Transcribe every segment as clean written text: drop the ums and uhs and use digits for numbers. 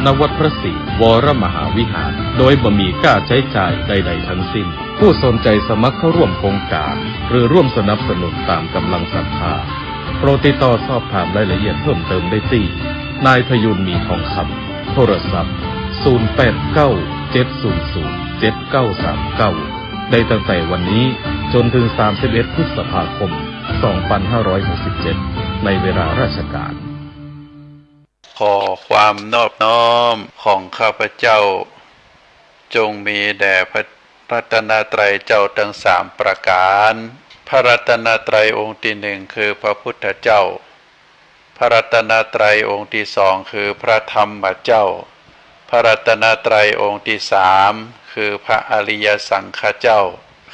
ณวัดพระศรีวรมหาวิหารโดยบ่มีค่าใช้จ่ายใดๆทั้งสิ้นผู้สนใจสมัครเข้าร่วมโครงการหรือร่วมสนับสนุนตามกำลังศรัทธาโปรดติดต่อสอบถามรายละเอียดเพิ่มเติมได้ที่นายพยุนมีทองคำโทรศัพท์0897007939ได้ตั้งแต่วันนี้จนถึง31 พฤษภาคม 2567ในเวลาราชการขอความนอบน้อมของข้าพเจ้าจงมีแด่พระรัตนตรัยเจ้าทั้ง3ประการพระรัตนตรัยองค์ที่1คือพระพุทธเจ้าพระรัตนตรัยองค์ที่2คือพระธรรมเจ้าพระรัตนตรัยองค์ที่3คือพระอริยสังฆเจ้า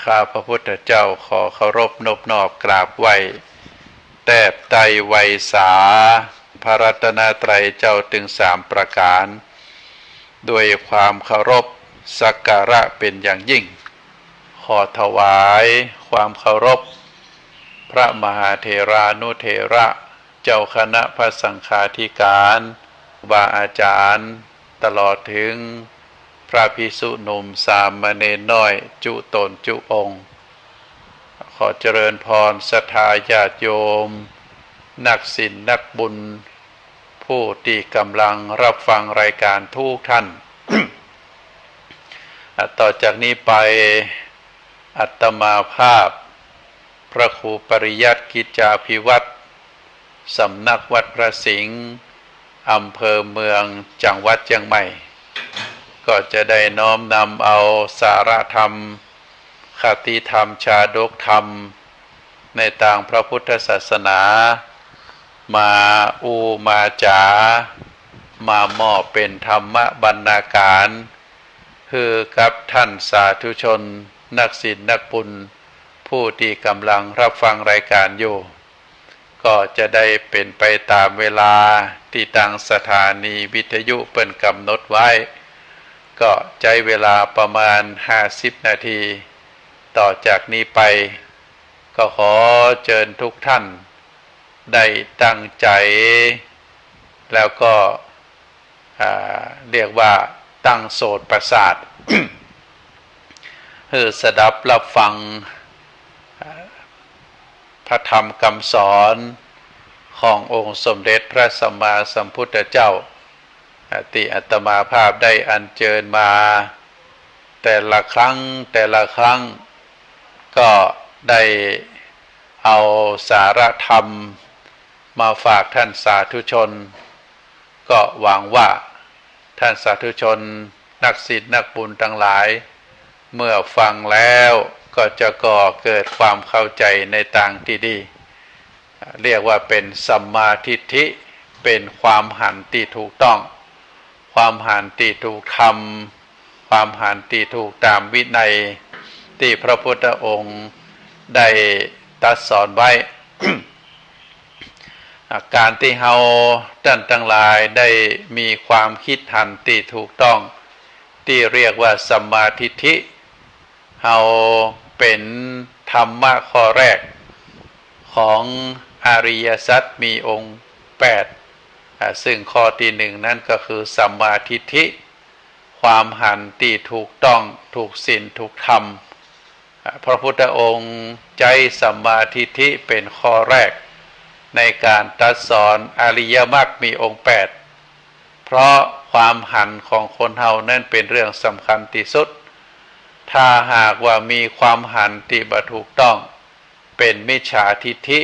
ข้าพระพุทธเจ้าขอเคารพนบนอบกราบไหว้แทบไตรไวยสาพระรัตนตรัยเจ้าถึง3ประการด้วยความเคารพสักการะเป็นอย่างยิ่งขอถวายความเคารพพระมหาเถรานุเถระเจ้าคณะพระสังฆาธิการบาอาจารย์ตลอดถึงพระภิกษุหนุ่มสามเณรน้อยจุตนจุองค์ขอเจริญพรศรัทธาญาติโยมนักศีลนักบุญผู้ที่กำลังรับฟังรายการทุกท่าน ต่อจากนี้ไปอาตมาภาพพระครูปริยัติกิจจาภิวัตรสำนักวัดพระสิงห์อำเภอเมืองจังหวัดเชียงใหม่ก็จะได้น้อมนำเอาสาระธรรมคติธรรมชาดกธรรมในทางพระพุทธศาสนามามาจามามอบเป็นธรรมบรรณาการคือกับท่านสาธุชนนักศีลนักบุญผู้ที่กำลังรับฟังรายการอยู่ก็จะได้เป็นไปตามเวลาที่ทางสถานีวิทยุเปิ่นกำหนดไว้ก็ใช้เวลาประมาณ50 นาทีต่อจากนี้ไปก็ขอเชิญทุกท่านได้ตั้งใจแล้วก็เรียกว่าตั้งโสตประสาท คือสดับรับฟังพระธรรมคำสอนขององค์สมเด็จพระสัมมาสัมพุทธเจ้าที่อาตมาภาพได้อัญเชิญมาแต่ละครั้งก็ได้เอาสาระธรรมมาฝากท่านสาธุชนก็หวังว่าท่านสาธุชนนักศีลนักบุญทั้งหลายเมื่อฟังแล้วก็จะก่อเกิดความเข้าใจในทางที่ดีเรียกว่าเป็นสัมมาทิฏฐิเป็นความหันที่ถูกต้องความหันที่ถูกธรรมความหันที่ถูกตามวินัยที่พระพุทธองค์ได้ตรัสสอนไว้ การที่เฮาท่านทั้งหลายได้มีความคิดหันที่ถูกต้องที่เรียกว่าสัมมาทิฏฐิเฮาเป็นธรรมะข้อแรกของอริยสัจมีองค์8ซึ่งข้อที่1นั่นก็คือสัมมาทิฏฐิความหันที่ถูกต้องถูกศีลถูกธรรมพระพุทธองค์ใจสัมมาทิฏฐิเป็นข้อแรกในการตรัสสอนอริยมรรคมีองค์8เพราะความหันของคนเฮานั่นเป็นเรื่องสำคัญที่สุดถ้าหากว่ามีความหันที่บ่ถูกต้องเป็นมิจฉาทิฏฐิ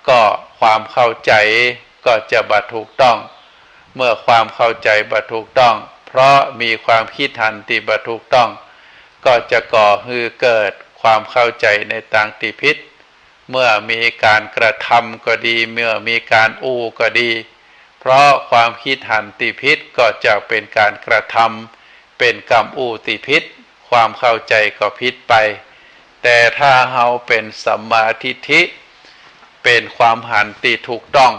ก็ความเข้าใจก็จะบ่ถูกต้องเมื่อความเข้าใจบ่ถูกต้องเพราะมีความคิดหันที่บ่ถูกต้องก็จะก่อให้เกิดความเข้าใจในทางที่ผิดเมื่อมีการกระทำก็ดีเมื่อมีการก็ดีเพราะความคิดหันที่ผิดก็จะเป็นการกระทำเป็นกรรมที่ผิดความเข้าใจก็ผิดไปแต่ถ้าเฮาเป็นสัมมาทิฏฐิเป็นความหันที่ถูกต้อง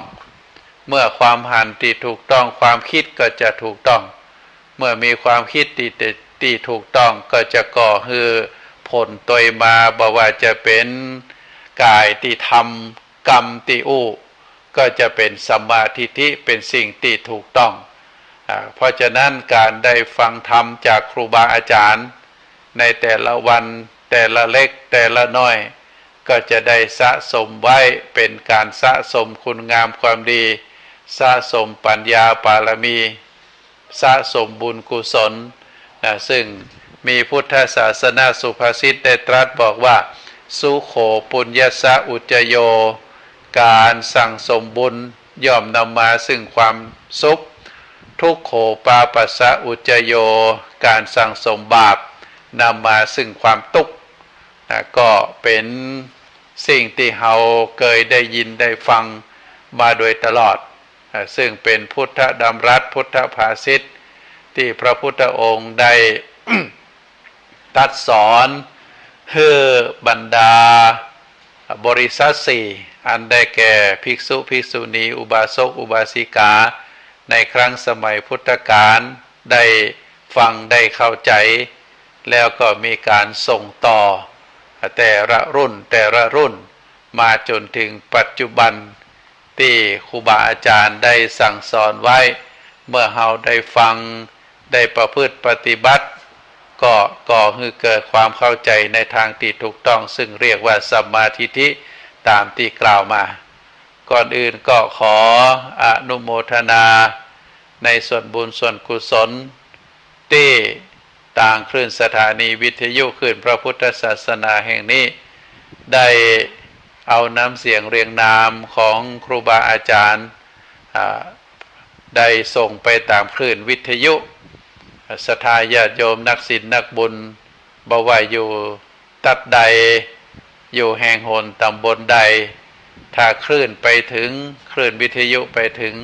เมื่อความหันที่ถูกต้องความคิดก็จะถูกต้องเมื่อมีความคิดที่ถูกต้องก็จะก่อให้ผลตยมาบ่ว่าจะเป็นกายที่ทำกรรมที่ก็จะเป็นสัมมาทิฏฐิเป็นสิ่งที่ถูกต้อง เพราะฉะนั้นการได้ฟังธรรมจากครูบาอาจารย์ในแต่ละวันแต่ละเล็กแต่ละน้อยก็จะได้สะสมไว้เป็นการสะสมคุณงามความดีสะสมปัญญาบารมีสะสมบุญกุศลซึ่งมีพุทธศาสนาสุภาษิตได้ตรัสบอกว่าสุโขปุญญสะอุจจโยการสั่งสมบุญย่อมนำมาซึ่งความสุขทุกโขปาปัสสะอุจจโยการสั่งสมบาปนำมาซึ่งความทุกข์ก็เป็นสิ่งที่เราเคยได้ยินได้ฟังมาโดยตลอดซึ่งเป็นพุทธดำรัสพุทธภาษิตที่พระพุทธองค์ได้ ตรัสสอนให้บรรดาบริษัทสี่อันได้แก่ภิกษุภิกษุณีอุบาสกอุบาสิกาในครั้งสมัยพุทธกาลได้ฟังได้เข้าใจแล้วก็มีการส่งต่อแต่ละรุ่นมาจนถึงปัจจุบันที่ครูบาอาจารย์ได้สั่งสอนไว้เมื่อเราได้ฟังได้ประพฤติปฏิบัติก็ก่อให้เกิดความเข้าใจในทางที่ถูกต้องซึ่งเรียกว่าสัมมาทิฏฐิตามที่กล่าวมาก่อนอื่นก็ขออนุโมทนาในส่วนบุญส่วนกุศลที่ต่างคลื่นสถานีวิทยุคลื่นพระพุทธศาสนาแห่งนี้ได้เอาน้ำเสียงเรียงนามของครูบาอาจารย์ได้ส่งไปตามคลื่นวิทยุศรัทธาญาติโยมนักศีลนักบุญบ่ว่าอยู่ตัดใดอยู่แห่งหนตำบลใดถ้าคลื่นไปถึงคลื่นวิทยุไปถึง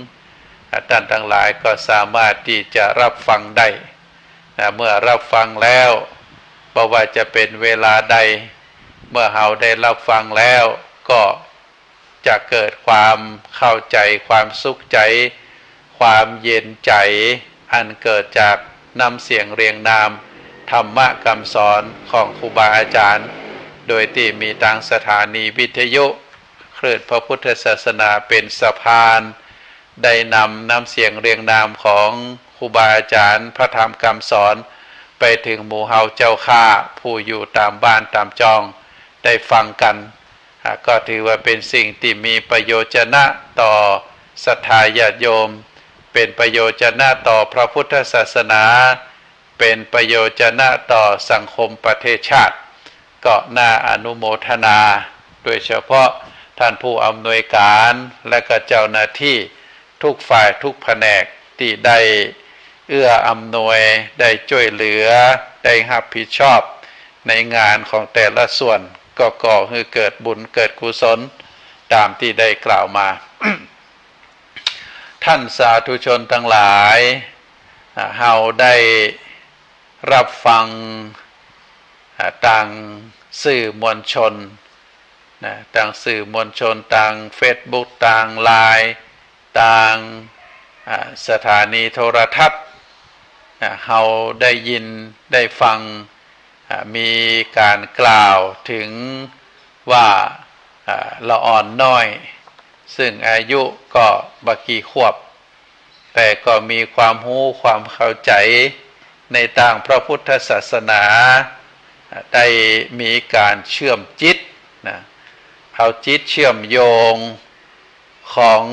ท่านทั้งหลายก็สามารถที่จะรับฟังได้เมื่อรับฟังแล้วบ่ว่าจะเป็นเวลาใดเมื่อเราได้รับฟังแล้วก็จะเกิดความเข้าใจความสุขใจความเย็นใจอันเกิดจากนำเสียงเรียงนามธรรมะคำสอนของครูบาอาจารย์โดยที่มีทางสถานีวิทยุคลื่นพระพุทธศาสนาเป็นสะพานได้นำเสียงเรียงนามของครูบาอาจารย์พระธรรมคำสอนไปถึงหมู่เฮาเจ้าข้าผู้อยู่ตามบ้านตามจองได้ฟังกันก็ถือว่าเป็นสิ่งที่มีประโยชนะต่อศรัทธาญาติโยมเป็นประโยชนะต่อพระพุทธศาสนาเป็นประโยชนะต่อสังคมประเทศชาติก็น่าอนุโมทนาโดยเฉพาะท่านผู้อำนวยการและก็เจ้าหน้าที่ทุกฝ่ายทุกแผนกที่ได้เอื้ออำนวยได้ช่วยเหลือได้รับผิดชอบในงานของแต่ละส่วนก็ก่อให้เกิดบุญเกิดกุศลตามที่ได้กล่าวมา ท่านสาธุชนทั้งหลายเฮาได้รับฟังต่างสื่อมวลชนต่างสื่อมวลชนต่างเฟซบุ๊กต่างไลน์ต่างสถานีโทรทัศน์เฮาได้ยินได้ฟังมีการกล่าวถึงว่าละอ่อนน้อยซึ่งอายุก็บักกี่ขวบแต่ก็มีความรู้ความเข้าใจในทางพระพุทธศาสนาได้มีการเชื่อมจิตเอาจิตเชื่อมโยงของ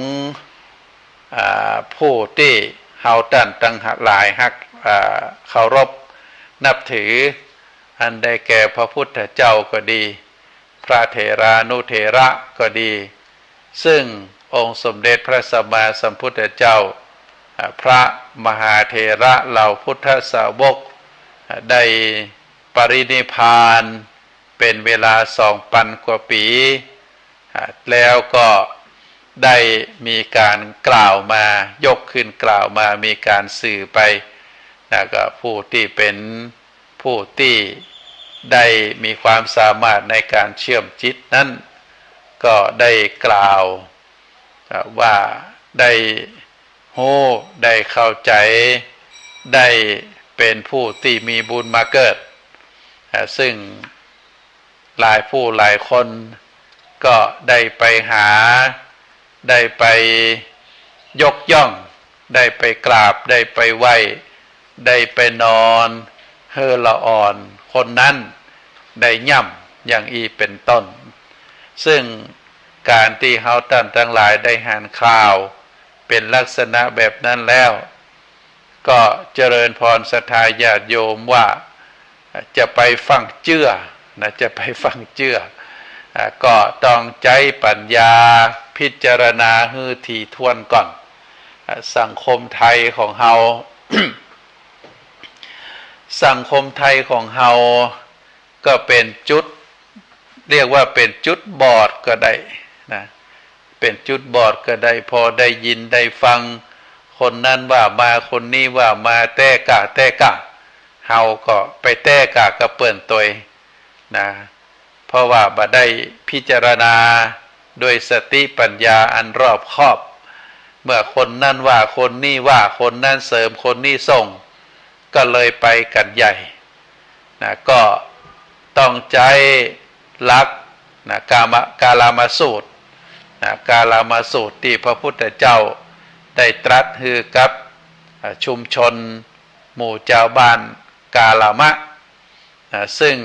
ผู้ที่เฮาตั้งหลายฮักเคารพนับถืออันได้แก่พระพุทธเจ้าก็ดีพระเถรานุเถระก็ดีซึ่งองค์สมเด็จพระสัมมาสัมพุทธเจ้าพระมหาเถระเหล่าพุทธสาวกได้ปรินิพพานเป็นเวลา2,000 กว่าปีแล้วก็ได้มีการกล่าวมายกขึ้นกล่าวมามีการสื่อไปก็ผู้ที่เป็นผู้ที่ได้มีความสามารถในการเชื่อมจิตนั้นก็ได้กล่าวว่าได้โหได้เข้าใจได้เป็นผู้ที่มีบุญมาเกิดซึ่งหลายผู้หลายคนก็ได้ไปหาได้ไปยกย่อง ได้ไปกราบได้ไปไหว้ได้ไปนอนเฮอละอ่อนคนนั้นได้ย่ำอย่างอีเป็นต้นซึ่งการที่เฮาท่านทั้งหลายได้หานข่าวเป็นลักษณะแบบนั้นแล้วก็เจริญพรศรัทธาญาติโยมว่าจะไปฟังเจื้อนะจะไปฟังเจื้อก็ต้องใจปัญญาพิจารณาให้ถี่ถ้วนก่อนสังคมไทยของเฮา สังคมไทยของเฮาก็เป็นจุดเรียกว่าเป็นจุดบอดก็ได้นะเป็นจุดบอดก็ได้พอได้ยินได้ฟังคนนั้นว่ามาคนนี้ว่ามาแต่กะเฮาก็ไปแต่กะกับเปิ้นตัวนะเพราะว่าบ่ได้พิจารณาโดยสติปัญญาอันรอบคอบเมื่อคนนั้นว่าคนนี้ว่าคนนั้นเสริมคนนี้ส่งก็เลยไปกันใหญ่นะก็ต้องใจรักนะกาลามาสูตรนะกาลามาสูตรที่พระพุทธเจ้าได้ตรัสคือกับชุมชนหมู่เจ้าบ้านกาลามะนะซึ่ง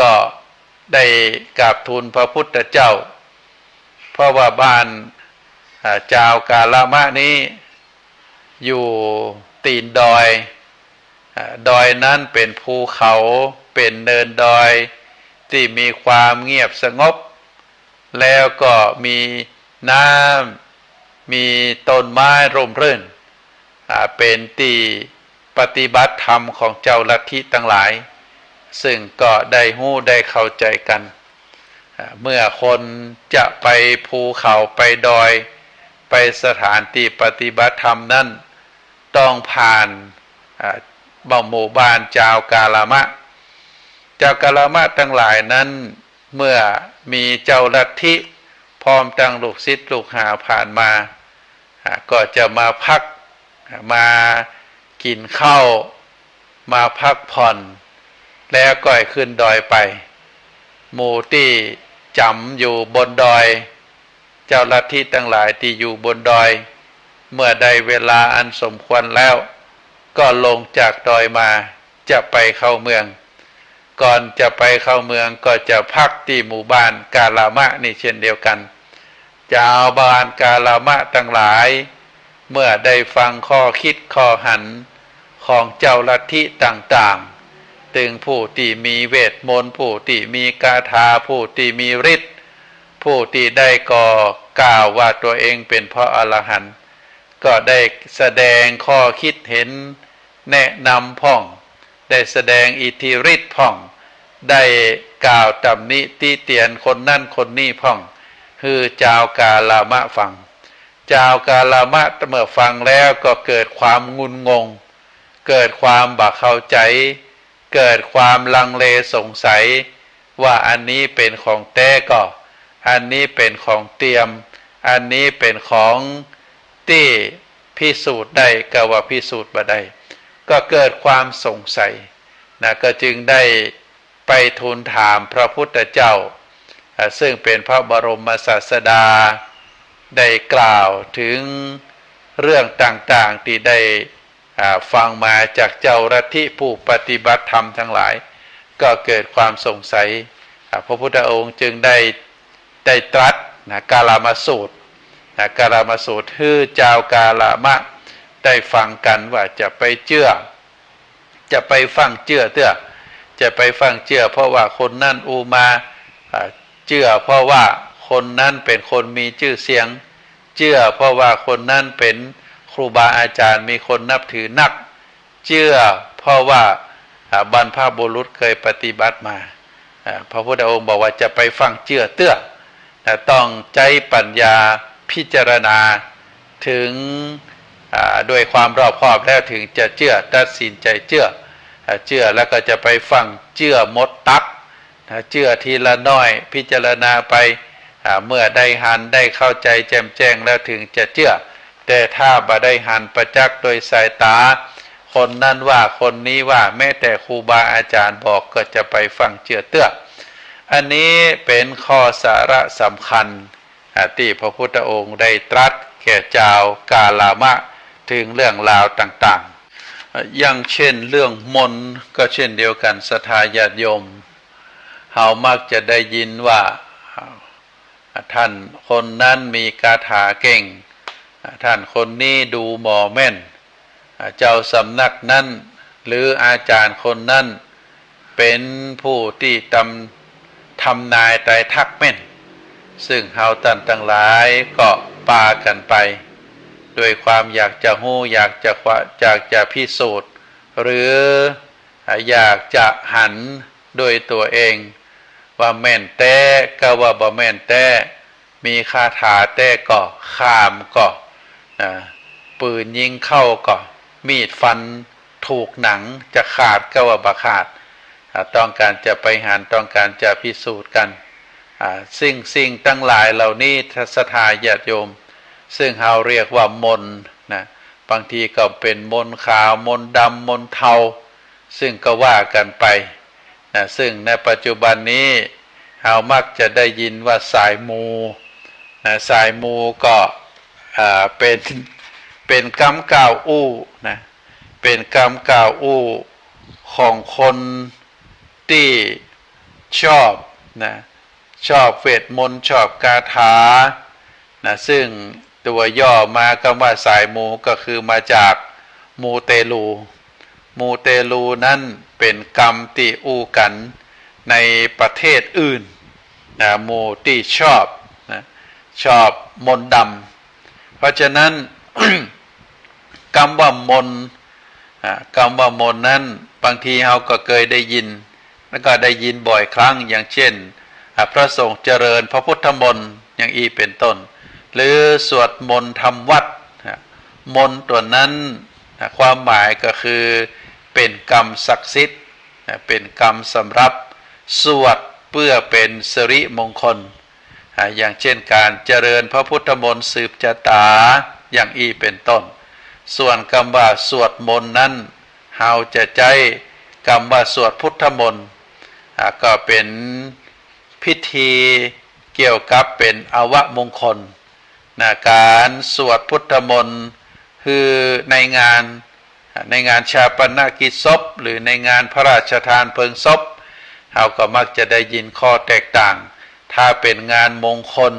ก็ได้กราบทูลพระพุทธเจ้าเพราะว่าบ้านเจ้ากาลามะนี้อยู่ตีนดอยดอยนั้นเป็นภูเขาเป็นเนินดอยที่มีความเงียบสงบแล้วก็มีน้ำมีต้นไม้ร่มรื่นเป็นที่ปฏิบัติธรรมของเจ้าลัทธิทั้งหลายซึ่งก็ได้หู้ได้เข้าใจกันเมื่อคนจะไปภูเขาไปดอยไปสถานที่ปฏิบัติธรรมนั้นต้องผ่านหมู่บ้านเจ้ากาลามะเจ้ากาลามะทั้งหลายนั้นเมื่อมีเจ้าลัทธิพร้อมตั้งลูกศิษย์ลูกหาผ่านมาก็จะมาพักมากินข้าวมาพักผ่อนแล้วก็ขึ้นดอยไปหมู่ที่จำอยู่บนดอยเจ้าลัทธิทั้งหลายที่อยู่บนดอยเมื่อได้เวลาอันสมควรแล้วก็ลงจากดอยมาจะไปเข้าเมืองก่อนจะไปเข้าเมืองก็จะพักที่หมู่บ้านกาลามะนี่เช่นเดียวกันชาวบ้านกาลามะทั้งหลายเมื่อได้ฟังข้อคิดข้อหันของเจ้าลัทธิต่างๆถึงผู้ที่มีเวทมนต์ผู้ที่มีคาถาผู้ที่มีฤทธิ์ผู้ที่ได้ก่อกล่าวว่าตัวเองเป็นพระอรหันต์ก็ได้แสดงข้อคิดเห็นแนะนำพ่องได้แสดงอิทธิฤทธิ์พ่องได้กล่าวตำหนิติเตียนคนนั่นคนนี้พ่องคือเจ้ากาลามะฟังเจ้ากาลามะเมื่อฟังแล้วก็เกิดความงุนงงเกิดความบ่เข้าใจเกิดความลังเลสงสัยว่าอันนี้เป็นของแท้ก็อันนี้เป็นของเตรียมอันนี้เป็นของที่พิสูจน์ได้ก็ว่าพิสูจน์บ่ได้ก็เกิดความสงสัยนะก็จึงได้ไปทูลถามพระพุทธเจ้าซึ่งเป็นพระบรมศาสดาได้กล่าวถึงเรื่องต่างๆที่ได้ฟังมาจากเจ้าลัทธิผู้ปฏิบัติธรรมทั้งหลายก็เกิดความสงสัยพระพุทธองค์จึงได้ตรัสกาลามสูตรกาลามสูตรคือเจ้ากาลามะได้ฟังกันว่าจะไปเชื่อจะไปฟังเชื่อเตื้อจะไปฟังเชื่อเพราะว่าคนนั้นอูมาเชื่อเพราะว่าคนนั้นเป็นคนมีชื่อเสียงเชื่อเพราะว่าคนนั้นเป็นครูบาอาจารย์มีคนนับถือนักเชื่อเพราะว่าบรรพบุรุษเคยปฏิบัติมาพระพุทธองค์บอกว่าจะไปฟังเชื่อเตื้อแต่ต้องใจปัญญาพิจารณาถึงด้วยความรอบคอบแล้วถึงจะเชื่อตัดสินใจเชื่อแล้วก็จะไปฟังเชื่อมดตักเชื่อทีละน้อยพิจารณาไปเมื่อได้หันได้เข้าใจแจ่มแจ้งแล้วถึงจะเชื่อแต่ถ้าบ่ได้หันประจักษ์โดยสายตาคนนั้นว่าคนนี้ว่าแม้แต่ครูบาอาจารย์บอกก็จะไปฟังเชื่อเตื้ออันนี้เป็นข้อสาระสำคัญที่พระพุทธองค์ได้ตรัสแก่เจ้ากาลามะ ถึงเรื่องราวต่างๆอย่างเช่นเรื่องมนต์ก็เช่นเดียวกันศรัทธาญาติโยมเรามักจะได้ยินว่าท่านคนนั้นมีคาถาเก่งท่านคนนี้ดูหมอแม่นเจ้าสำนักนั้นหรืออาจารย์คนนั้นเป็นผู้ที่ทำนายไตรทักแม่นซึ่งเฮาท่านทั้งหลายก็ปากันไปด้วยความอยากจะรู้อยากจะพิสูจน์หรืออยากจะหันโดยตัวเองว่าแม่นแต่ก็ว่าบ่แม่นแต่มีคาถาแต่ก็ข้ามก็ปืนยิงเข้าก็มีดฟันถูกหนังจะขาดก็ว่าบ่ขาดต้องการจะไปหันต้องการจะพิสูจน์กันสิ่งตั้งหลายเหล่านี้ศรัทธาญาติโยมซึ่งเราเรียกว่ามนต์นะบางทีก็เป็นมนต์ขาวมนต์ดำมนต์เทาซึ่งก็ว่ากันไปนะซึ่งในปัจจุบันนี้เรามักจะได้ยินว่าสายมูนะสายมูก็เป็นกำกล่าวอู้นะเป็นกำกล่าวอู้ของคนที่ชอบนะชอบเวทมนต์ชอบคาถานะซึ่งตัวย่อมาคำว่าสายมูก็คือมาจากมูเตลูมูเตลูนั้นเป็นกรรมที่อู้กันในประเทศอื่นนะมูที่ชอบนะชอบมนต์ดำเพราะฉะนั้น คำว่ามนต์นั้นบางทีเราก็เคยได้ยินแล้วก็ได้ยินบ่อยครั้งอย่างเช่นพระสงฆ์เจริญพระพุทธมนต์อย่างอีเป็นต้นหรือสวดมนต์ทำวัดมนต์ตัวนั้นความหมายก็คือเป็นกรรมศักดิ์สิทธิ์เป็นกรรมสำหรับสวดเพื่อเป็นสิริมงคลอย่างเช่นการเจริญพระพุทธมนต์สืบชะตาอย่างอีเป็นต้นส่วนคำว่าสวดมนต์นั้นเราจะใช้คำว่าสวดพุทธมนต์ก็เป็นพิธีเกี่ยวกับเป็นอวมงคลการสวดพุทธมนต์คือในงานชาปนกิจศพหรือในงานพระราชทานเพลิงศพเราก็มักจะได้ยินข้อแตกต่างถ้าเป็นงานมงคล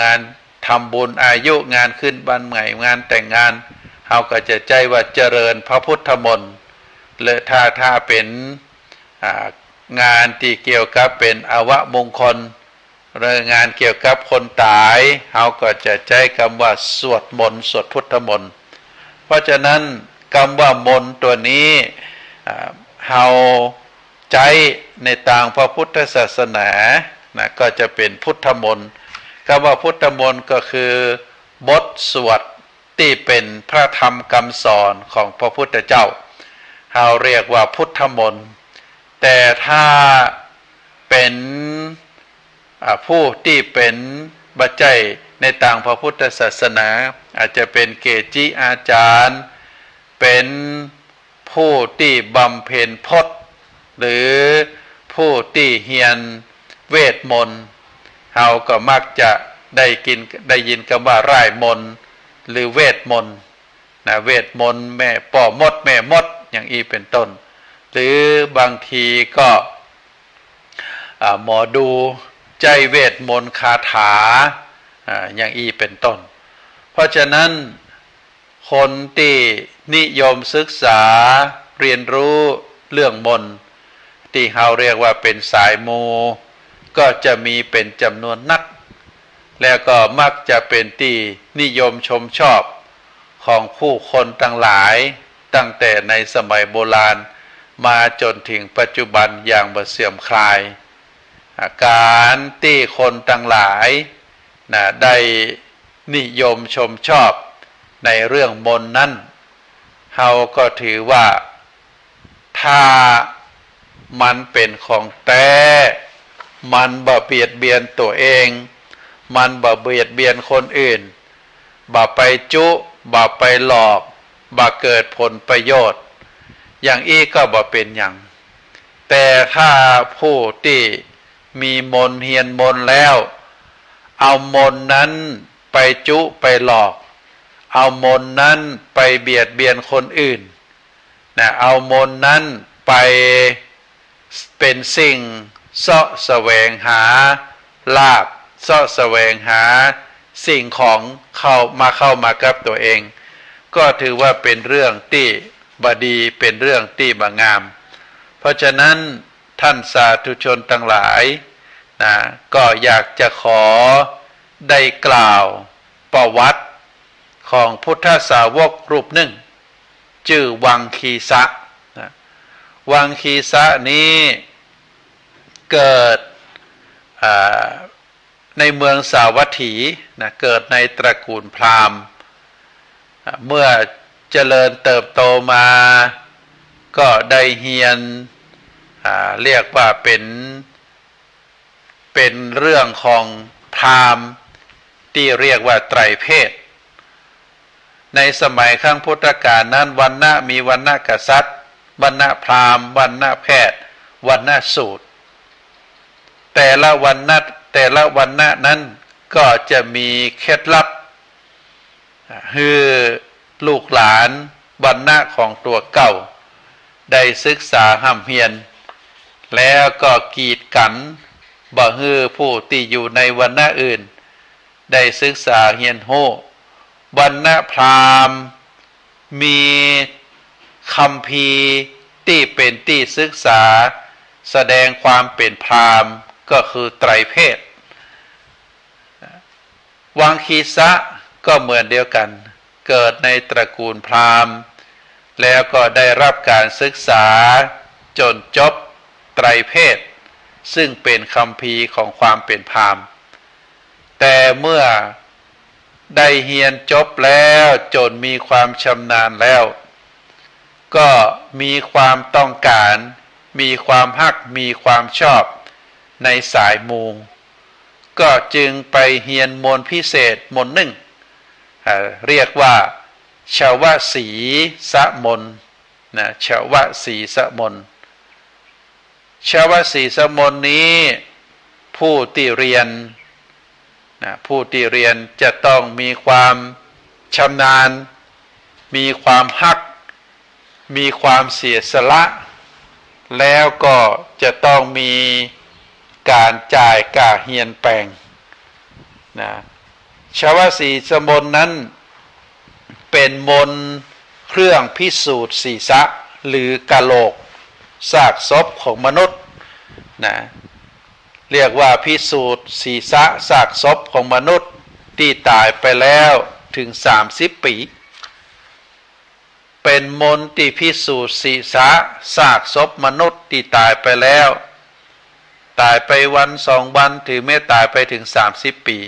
งานทำบุญอายุงานขึ้นบ้านใหม่งานแต่งงานเราก็จะใจว่าเจริญพระพุทธมนต์หรือถ้าเป็นงานที่เกี่ยวกับเป็นอวมงคลหรืองานเกี่ยวกับคนตายเราก็จะใช้คำว่าสวดมนต์สวดพุทธมนต์เพราะฉะนั้นคำว่ามนต์ตัวนี้เราใช้ในทางพระพุทธศาสนานะก็จะเป็นพุทธมนต์คำว่าพุทธมนต์ก็คือบทสวดที่เป็นพระธรรมคำสอนของพระพุทธเจ้าเราเรียกว่าพุทธมนต์แต่ถ้าเป็นผู้ที่เป็นบัจจัยในทางพระพุทธศาสนาอาจจะเป็นเกจิอาจารย์เป็นผู้ที่บำเพ็ญพจน์หรือผู้ที่เรียนเวทมนต์เราก็มักจะได้ยินคำว่าร่ายมนต์หรือเวทมนต์เวทมนต์แม่ป่อมดแม่มดอย่างอีเป็นต้นหรือบางทีก็หมอดูใจเวทมนต์คาถาอย่างอีเป็นต้นเพราะฉะนั้นคนที่นิยมศึกษาเรียนรู้เรื่องมนต์ที่เราเรียกว่าเป็นสายมูก็จะมีเป็นจำนวนนักแล้วก็มักจะเป็นที่นิยมชมชอบของผู้คนทั้งหลายตั้งแต่ในสมัยโบราณมาจนถึงปัจจุบันอย่างบ่เสื่อมคลายการที่คนทั้งหลายได้นิยมชมชอบในเรื่องมนต์นั้นเราก็ถือว่าถ้ามันเป็นของแท้มันบ่เบียดเบียนตัวเองมันบ่เบียดเบียนคนอื่นบ่ไปจุบ่ไปหลอกบ่เกิดผลประโยชน์อย่างอี้ก็บ่เป็นอย่างแต่ถ้าผู้ที่มีมนต์เฮียนมนต์แล้วเอามนต์นั้นไปจุไปหลอก เอามนต์นั้นไปเบียดเบียนคนอื่นนะเอามนต์นั้นไปเป็นสิ่งเสาะแสวงหาลาภเสาะแสวงหาสิ่งของเข้ามากับตัวเองก็ถือว่าเป็นเรื่องที่บดีเป็นเรื่องที่บงาม เพราะฉะนั้นท่านสาธุชนทั้งหลายนะก็อยากจะขอได้กล่าวประวัติของพุทธสาวกรูปหนึ่งชื่อวังคีสะนะวังคีสะนี้เกิดในเมืองสาวัตถีนะเกิดในตระกูลพราหมณ์เมื่อเจริญเติบโตมาก็ได้เรียนเรียกว่าเป็นเรื่องของพราหมณ์ที่เรียกว่าไตรเพศในสมัยครั้งพุทธกาลนั้นวรรณะมีวรรณะกษัตริย์วรรณะพราหมณ์วรรณะแพทย์วรรณะสูตรแต่ละวรรณะนั้นก็จะมีเคล็ดลับคือลูกหลานวรรณะของตัวเก่าได้ศึกษาห้ำเฮียนแล้วก็กีดกันบ่ฮือผู้ที่อยู่ในวรรณะอื่นได้ศึกษาเฮียนโหวรรณะพราหมณ์มีคัมภีร์ที่เป็นที่ศึกษาแสดงความเป็นพราหมณ์ก็คือไตรเพศวังคีสะก็เหมือนเดียวกันเกิดในตระกูลพราหมณ์แล้วก็ได้รับการศึกษาจนจบไตรเพศซึ่งเป็นคัมภีร์ของความเป็นพราหมณ์แต่เมื่อได้เรียนจบแล้วจนมีความชำนาญแล้วก็มีความต้องการมีความฮักมีความชอบในสายมูก็จึงไปเรียนมนต์พิเศษมนต์หนึ่งเรียกว่าชาวสีสะมนนะชาวสีสะมนชาวสีสะมนนี้ผู้ที่เรียนผู้ที่เรียนจะต้องมีความชำนาญมีความฮักมีความเสียสละแล้วก็จะต้องมีการจ่ายกาเฮียนแปลงนะชาวสีสมนนั้นเป็นมนต์เครื่องพิสูจน์ศีรษะหรือกะโหลกซากศพของมนุษย์นะเรียกว่าพิสูจน์ศีรษะซากศพของมนุษย์ที่ตายไปแล้วถึง30 ปีเป็นมนต์ที่พิสูจน์ศีรษะซากศพมนุษย์ที่ตายไปแล้วตายไปวัน2 วันถึงแม้ตายไปถึง30 ปี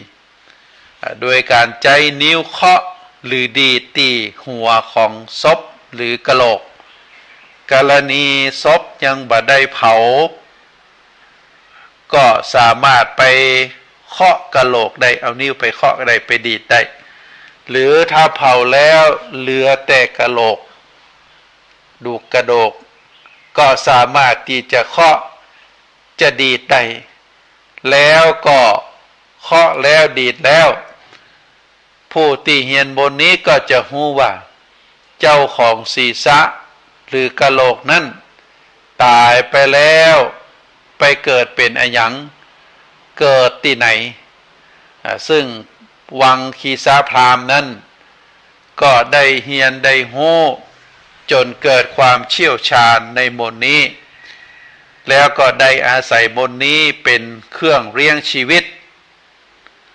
โดยการใจนิ้วเคาะหรือดีดตีหัวของศพหรือกะโหลกกรณีศพยังบ่ได้เผาก็สามารถไปเคาะกะโหลกได้เอานิ้วไปเคาะได้ไปดีดได้หรือถ้าเผาแล้วเหลือแต่กะโหลกดูกระดูกก็สามารถที่จะเคาะจะดีดได้แล้วก็เคาะแล้วดีดแล้วผู้ที่เฮียนบนนี้ก็จะรู้ว่าเจ้าของศีรษะหรือกะโหลกนั้นตายไปแล้วไปเกิดเป็นอะหยังเกิดที่ไหนซึ่งวังคีสะพราหมณ์นั้นก็ได้เฮียนได้รู้จนเกิดความเชี่ยวชาญในมนต์นี้แล้วก็ได้อาศัยมนต์นี้เป็นเครื่องเลี้ยงชีวิต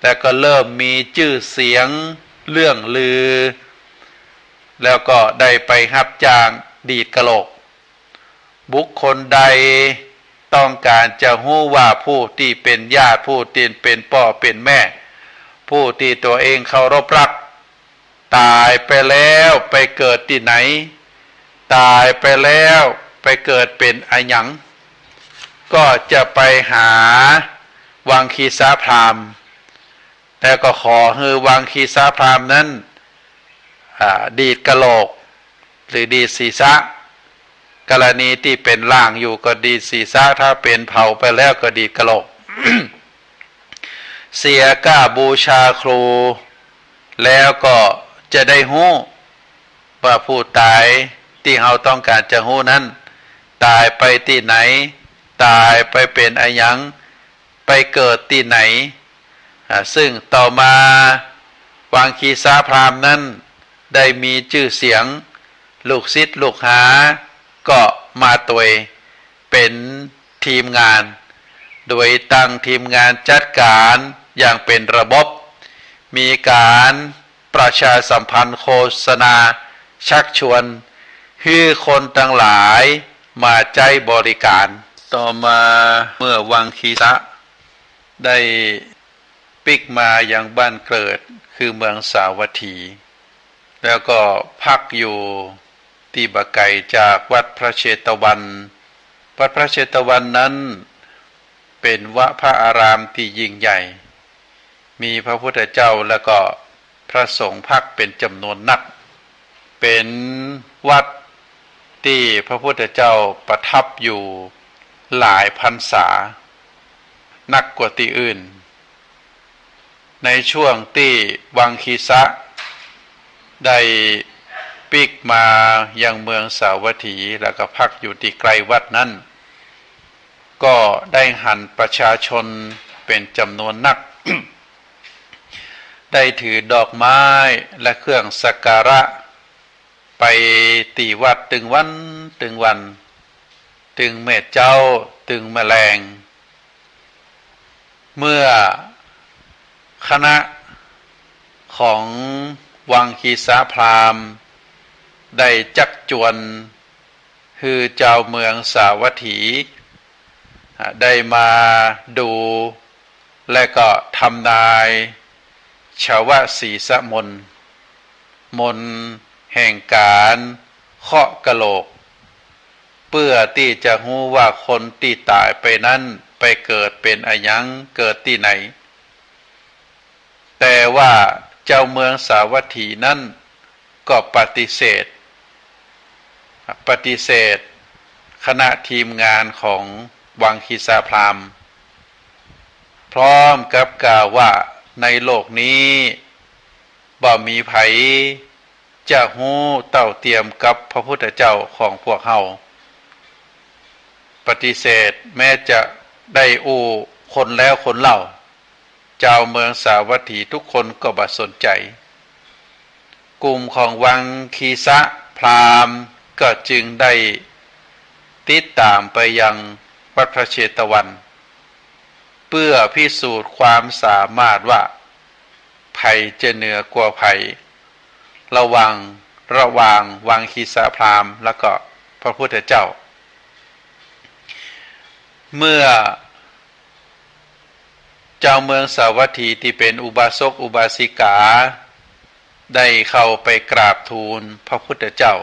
แล้วก็เริ่มมีชื่อเสียงเรื่องลือแล้วก็ได้ไปรับจ้างดีดกะโหลกบุคคลใดต้องการจะรู้ว่าผู้ที่เป็นญาติผู้ที่เป็นพ่อเป็นแม่ผู้ที่ตัวเองเคารพรักตายไปแล้วไปเกิดที่ไหนตายไปแล้วไปเกิดเป็นอะหยังก็จะไปหาวังคีสะพราหมณ์แต่ก็ขอให้วังคีสะพราหมณ์นั้นดีดกะโหลกหรือดีดศีรษะกรณีที่เป็นร่างอยู่ก็ดีดศีรษะถ้าเป็นเผาไปแล้วก็ดีดกะโหลก เสียก้าบูชาครูแล้วก็ จะได้ฮู้ว่าผู้ตายที่เราต้องการจะฮู้นั้นตายไปที่ไหนตายไปเป็นอะไรยังไปเกิดที่ไหนซึ่งต่อมาวังคีสาพราหมณ์นั้นได้มีชื่อเสียงลูกศิษย์ลูกหาก็มาตัวเป็นทีมงานโดยตั้งทีมงานจัดการอย่างเป็นระบบมีการประชาสัมพันธ์โฆษณาชักชวนให้คนทั้งหลายมาใจบริการต่อมาเมื่อวังคีสะได้ปิกมาอย่างบ้านเกิดคือเมืองสาวัตถีแล้วก็พักอยู่ที่บะไกจากวัดพระเชตวันวัดพระเชตวันนั้นเป็นวัดพระอารามที่ยิ่งใหญ่มีพระพุทธเจ้าแล้วก็พระสงฆ์พักเป็นจำนวนนักเป็นวัดที่พระพุทธเจ้าประทับอยู่หลายพรรษานักกว่าที่อื่นในช่วงที่วังคีสะได้ปิกมายังเมืองสาวัตถีแล้วก็พักอยู่ที่ไกลวัดนั้นก็ได้หันประชาชนเป็นจำนวนนัก ได้ถือดอกไม้และเครื่องสักการะไปตีวัดตึงวันตึงเมตเจ้าตึงแมลงเมื่อคณะของวังคีสาพราหมณ์ได้จักจวนคือเจ้าเมืองสาวัตถีได้มาดูและก็ทำนายชาวสีสะมนแห่งการเคาะกะโหลกเพื่อที่จะรู้ว่าคนที่ตายไปนั้นไปเกิดเป็นอะหยังเกิดที่ไหนแต่ว่าเจ้าเมืองสาวัตถีนั้นก็ปฏิเสธคณะทีมงานของวังคีสาพราหมณ์พร้อมกับกล่าวว่าในโลกนี้บ่มีไผจะฮู้เท่าเทียมกับพระพุทธเจ้าของพวกเฮาปฏิเสธแม้จะได้อู้คนแล้วคนเล่าเจ้าเมืองสาวัตถีทุกคนก็บ่สนใจกลุ่มของวังคีสะพราหมณ์ก็จึงได้ติดตามไปยังวัดพระเชตวันเพื่อพิสูจน์ความสามารถว่าไผจะเหนือกว่าไผระหว่างวังคีสะพราหมณ์แล้วก็พระพุทธเจ้าเมื่อเจ้าเมืองสาวัตถีที่เป็นอุบาสกอุบาสิกาได้เข้าไปกราบทูลพระพุทธเจ้า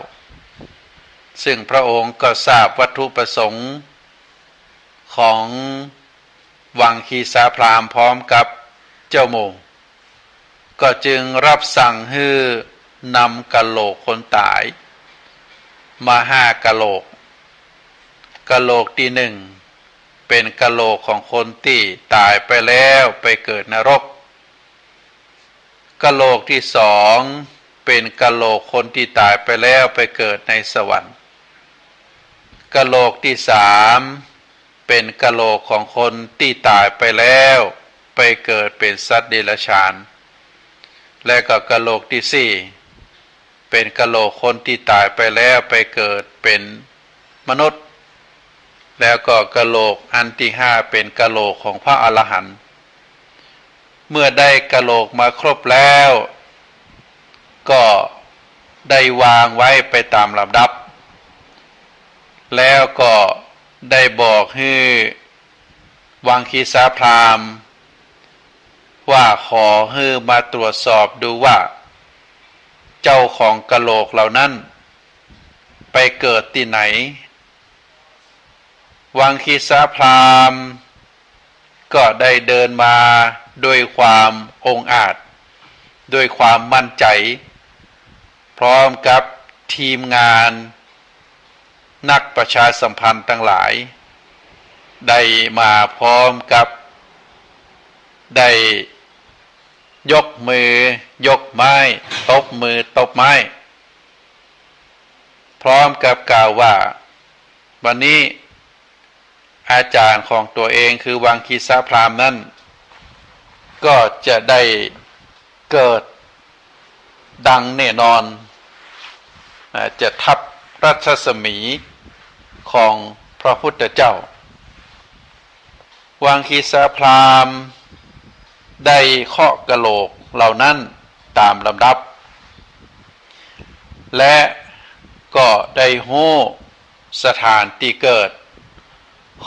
ซึ่งพระองค์ก็ทราบวัตถุประสงค์ของวังคีสาพราหมณ์พร้อมกับเจ้าโมก็จึงรับสั่งให้นำกะโหลกคนตายมา5กะโหลกะโหลกที่1เป็นกะโหลกของคนที่ตายไปแล้วไปเกิดนรกกะโหลกที่2เป็นกะโหลกคนที่ตายไปแล้วไปเกิดในสวรรค์กะโหลกที่3เป็นกะโหลกของคนที่ตายไปแล้วไปเกิดเป็นสัตว์เดรัจฉานและก็กะโหลกที่4เป็นกะโหลกคนที่ตายไปแล้วไปเกิดเป็นมนุษย์แล้วก็กะโหลกอันที่5เป็นกะโหลกของพระอรหันต์เมื่อได้กะโหลกมาครบแล้วก็ได้วางไว้ไปตามลำดับแล้วก็ได้บอกให้วังคีสาพราหมณ์ว่าขอให้มาตรวจสอบดูว่าเจ้าของกะโหลกเหล่านั้นไปเกิดที่ไหนวังคีสาพราหมณ์ก็ได้เดินมาด้วยความองอาจด้วยความมั่นใจพร้อมกับทีมงานนักประชาสัมพันธ์ทั้งหลายได้มาพร้อมกับได้ ยกมือยกไม้ตบมือตบไม้พร้อมกับกล่าวว่าวันนี้อาจารย์ของตัวเองคือวังคีสาพราหมณ์นั้นก็จะได้เกิดดังแน่นอนจะทับรัชสมีของพระพุทธเจ้าวังคีสาพราหมณ์ได้เคาะกะโหลกเหล่านั้นตามลำดับและก็ได้ฮู้สถานที่เกิด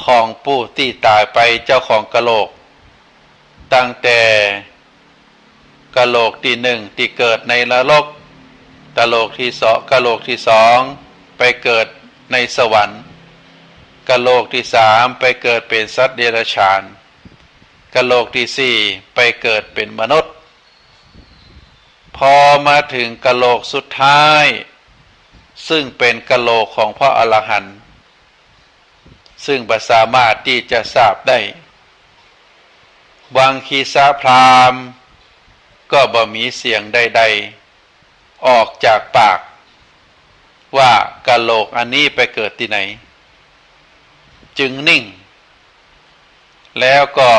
ของผู้ที่ตายไปเจ้าของกะโหลกตั้งแต่กะโหลกที่หนึ่งที่เกิดในนรกกะโหลกที่สองไปเกิดในสวรรค์กะโหลกที่สามไปเกิดเป็นสัตว์เดรัจฉานกะโหลกที่สี่ไปเกิดเป็นมนุษย์พอมาถึงกะโหลกสุดท้ายซึ่งเป็นกะโหลกของพระอรหันต์ซึ่งบ่สามารถที่จะทราบได้วังคีสาพราหมณ์ก็บ่มีเสียงใดๆออกจากปากว่ากะโหลกอันนี้ไปเกิดที่ไหนจึงนิ่งแล้วก็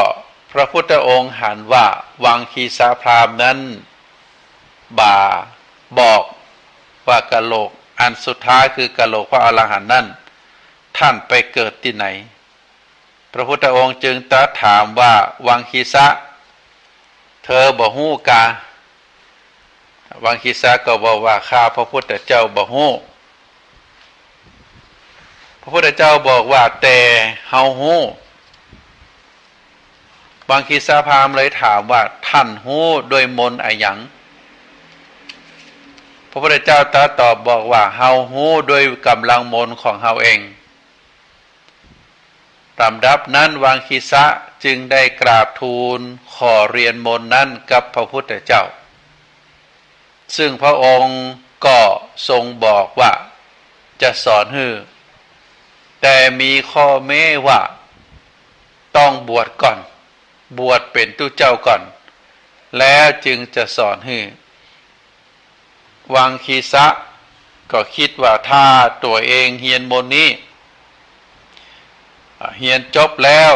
พระพุทธองค์หันว่าวังคีสาพราหมณ์นั้นบอกว่ากะโหลกอันสุดท้ายคือกะโหลกพระอรหันต์นั้นท่านไปเกิดที่ไหนพระพุทธองค์จึงตรัสถามว่าวังคีสะเธอบ่ฮู้กาวังคีสะก็บอกว่าข้าพระพุทธเจ้าบ่ฮู้พระพุทธเจ้าบอกว่าแต่เฮาฮู้วังคีสาพราหมณ์เลยถามว่าท่านฮู้ด้วยมนต์อะไรหยังพระพุทธเจ้าตรัสตอบบอกว่าเฮาฮู้ด้วยกำลังมนต์ของเฮาเองลำดับนั้นวังคีสะจึงได้กราบทูลขอเรียนมนต์นั้นกับพระพุทธเจ้าซึ่งพระองค์ก็ทรงบอกว่าจะสอนให้แต่มีข้อแม้ว่าต้องบวชก่อนบวชเป็นตู้เจ้าก่อนแล้วจึงจะสอนให้วังคีสะก็คิดว่าถ้าตัวเองเฮียนมนต์นี้เฮียนจบแล้ว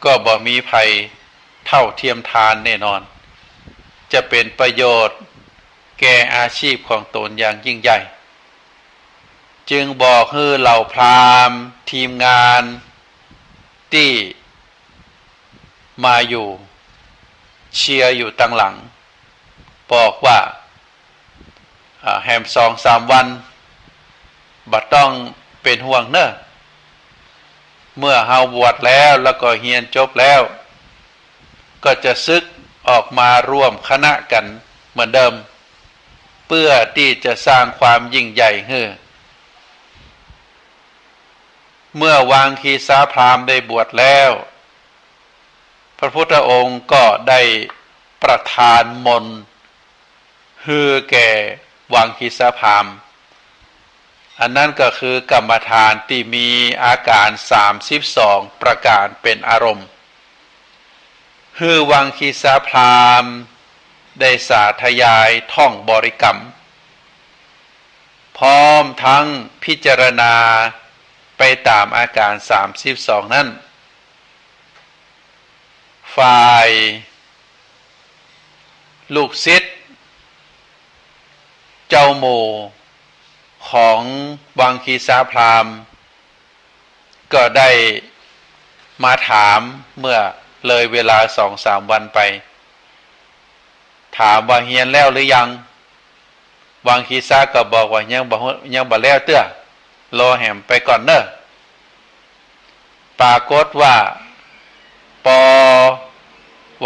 ก็บ่มีภัยเท่าเทียมทานแน่นอนจะเป็นประโยชน์แก่อาชีพของตนอย่างยิ่งใหญ่จึงบอกให้เหล่าพราหมณ์ทีมงานที่มาอยู่เชียร์อยู่ตั้งหลังบอกว่าแฮม2-3 วันบัดต้องเป็นห่วงเนอะเมื่อเฮาบวชแล้วก็เฮียนจบแล้วก็จะซึกออกมาร่วมคณะกันเหมือนเดิมเพื่อที่จะสร้างความยิ่งใหญ่ให้เมื่อวังคีสาพราหมณ์ได้บวชแล้วพระพุทธองค์ก็ได้ประทานมนต์ให้แก่วังคีสาพราหมณ์อันนั้นก็คือกรรมฐานที่มีอาการ32ประการเป็นอารมณ์ให้วังคีสาพราหมณ์ได้สาธยายท่องบริกรรมพร้อมทั้งพิจารณาไปตามอาการ32นั้นฝ่ายลูกศิษย์เจ้าหมู่ของวังคีสาพราหมณ์ก็ได้มาถามเมื่อเลยเวลา2-3 วันไปถามว่าเฮียนแล้วหรือยังวังคีสาก็บอกว่ายังบ่แล้วเตื้อรอแหมไปก่อนเนอะปรากฏว่า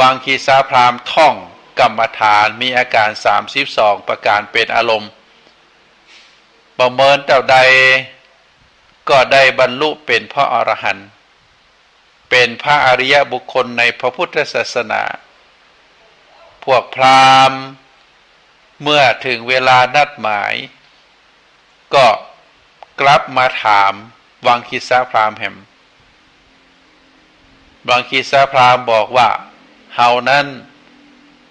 วังคีสาพราหมณ์ท่องกรรมฐานมีอาการ32ประการเป็นอารมณ์ประเมินเท่าใดก็ได้บรรลุเป็นพระอรหันต์เป็นพระอริยบุคคลในพระพุทธศาสนาพวกพราหมณ์เมื่อถึงเวลานัดหมายก็กลับมาถามวังคีสาพราหมณ์แห่งวังคีสาพราหมณ์บอกว่าเฮานั้น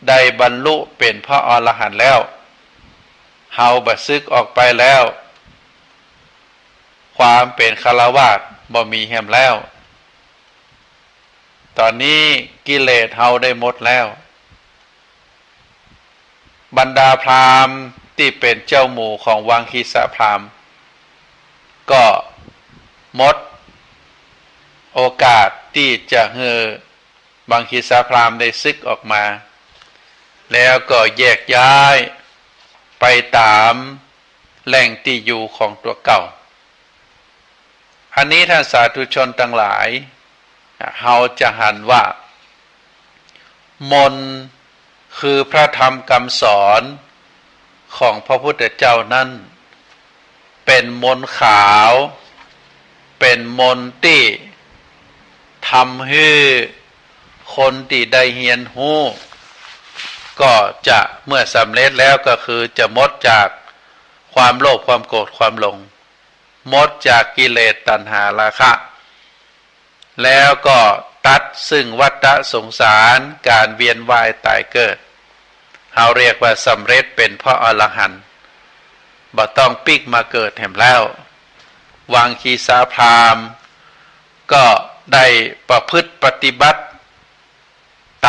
ได้บรรลุเป็นพระอรหันต์แล้วเฮาบัดซึกออกไปแล้วความเป็นฆราวาสบ่มีแฮมแล้วตอนนี้กิเลสเฮาได้หมดแล้วบรรดาพราหมณ์ที่เป็นเจ้าหมู่ของวังคีสพราหมณ์ก็หมดโอกาสที่จะให้วังคีสพราหมณ์ได้ซึกออกมาแล้วก็แยกย้ายไปตามแหล่งที่อยู่ของตัวเก่าอันนี้ท่านสาธุชนทั้งหลายเฮาจะหันว่ามนต์คือพระธรรมคำสอนของพระพุทธเจ้านั้นเป็นมนต์ขาวเป็นมนต์ที่ทำให้คนที่ได้เรียนรู้ก็จะเมื่อสำเร็จแล้วก็คือจะหมดจากความโลภความโกรธความหลงหมดจากกิเลสตัณหาราคะแล้วก็ตัดซึ่งวัฏสงสารการเวียนว่ายตายเกิดเราเรียกว่าสำเร็จเป็นพระอรหันต์บ่ต้องปิกมาเกิดแห่งแล้ววังคีสพราหมณ์ก็ได้ประพฤติปฏิบัติ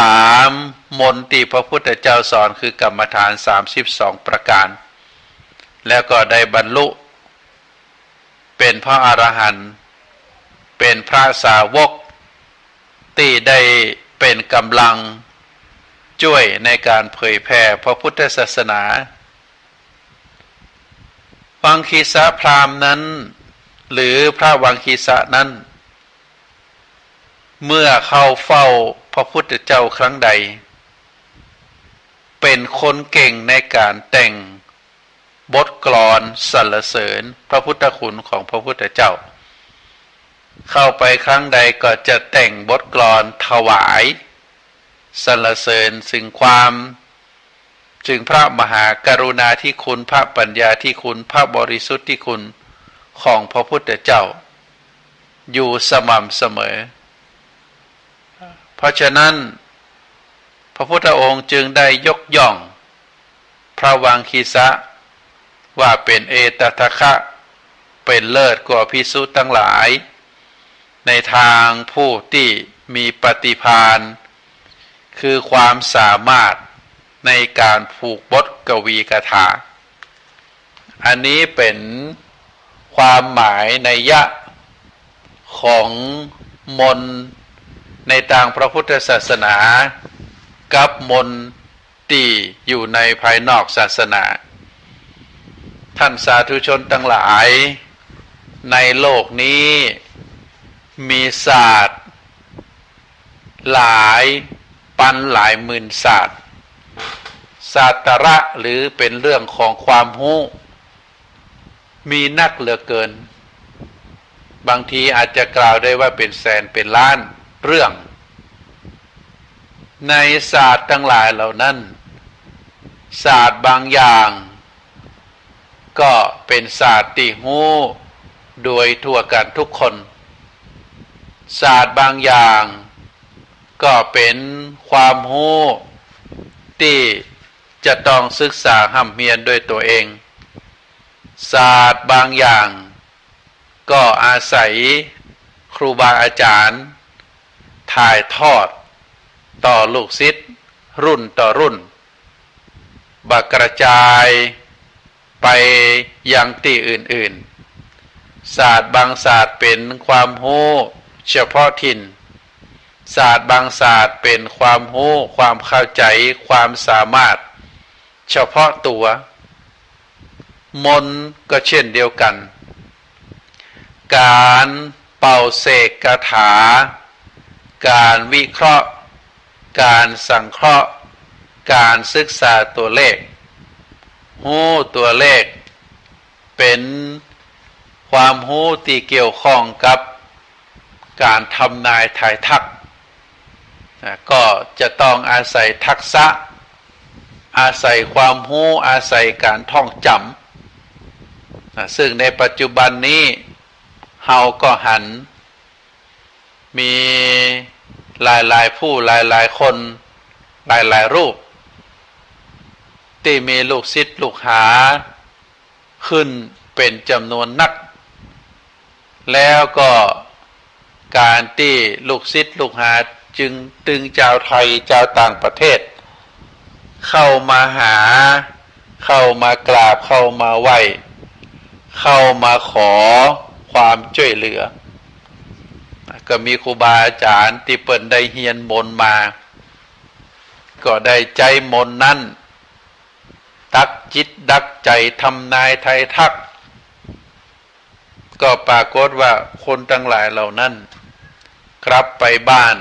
ตามมนต์ที่พระพุทธเจ้าสอนคือกรรมฐาน32ประการแล้วก็ได้บรรลุเป็นพระอรหันต์เป็นพระสาวกที่ได้เป็นกำลังช่วยในการเผยแผ่พระพุทธศาสนาวังคีสพราหมณ์นั้นหรือพระวังคีสนั้นเมื่อเข้าเฝ้าพระพุทธเจ้าครั้งใดเป็นคนเก่งในการแต่งบทกลอนสรรเสริญพระพุทธคุณของพระพุทธเจ้าเข้าไปครั้งใดก็จะแต่งบทกลอนถวายสรรเสริญซึ่งความจึงพระมหากรุณาธิคุณพระปัญญาธิคุณพระบริสุทธิคุณของพระพุทธเจ้าอยู่สม่ำเสมอเพราะฉะนั้นพระพุทธองค์จึงได้ยกย่องพระวังคีสะว่าเป็นเอตทัคคะเป็นเลิศกว่าภิกษุทั้งหลายในทางผู้ที่มีปฏิภาณคือความสามารถในการผูกบทกวีกถาอันนี้เป็นความหมายนัยยะของมนต์ในทางพระพุทธศาสนากับมนต์ที่อยู่ในภายนอกศาสนาท่านสาธุชนทั้งหลายในโลกนี้มีศาสตร์หลายปันหลายหมื่นศาสตร์ศาสตระหรือเป็นเรื่องของความรู้มีนักเหลือเกินบางทีอาจจะกล่าวได้ว่าเป็นแสนเป็นล้านเรื่องในศาสตร์ทั้งหลายเหล่านั้นศาสตร์บางอย่างก็เป็นศาสตร์ที่รู้โดยทั่วกันทุกคนศาสตร์บางอย่างก็เป็นความรู้ที่จะต้องศึกษาห้ำเฮียนด้วยตัวเองศาสตร์บางอย่างก็อาศัยครูบาอาจารย์ถ่ายทอดต่อลูกศิษย์รุ่นต่อรุ่นบักกระจายไปยังที่อื่นๆศาสตร์บางศาสตร์เป็นความรู้เฉพาะถิ่นศาสตร์บางศาสตร์เป็นความรู้ความเข้าใจความสามารถเฉพาะตัวมนต์ก็เช่นเดียวกันการเป่าเสกคาถาการวิเคราะห์การสังเคราะห์การศึกษาตัวเลขรู้ตัวเลขเป็นความรู้ที่เกี่ยวข้องกับการทำนายทายทักก็จะต้องอาศัยทักษะอาศัยความรู้อาศัยการท่องจำซึ่งในปัจจุบันนี้เฮาก็หันมีหลายๆผู้หลายๆคนหลายๆรูป ที่มีลูกศิษย์ลูกหาขึ้นเป็นจำนวนนักแล้วก็การที่ลูกศิษย์ลูกหาจึงตึงชาวไทยชาวต่างประเทศเข้ามาหาเข้ามากราบเข้ามาไหว้เข้ามาขอความช่วยเหลือก็มีครูบาอาจารย์ที่เปิ่นได้เฮียนมนต์มาก็ได้ใจมนต์นั้นตักจิตดักใจทำนายไทยทักก็ปรากฏว่าคนทั้งหลายเหล่านั้นกลับไปบ้าน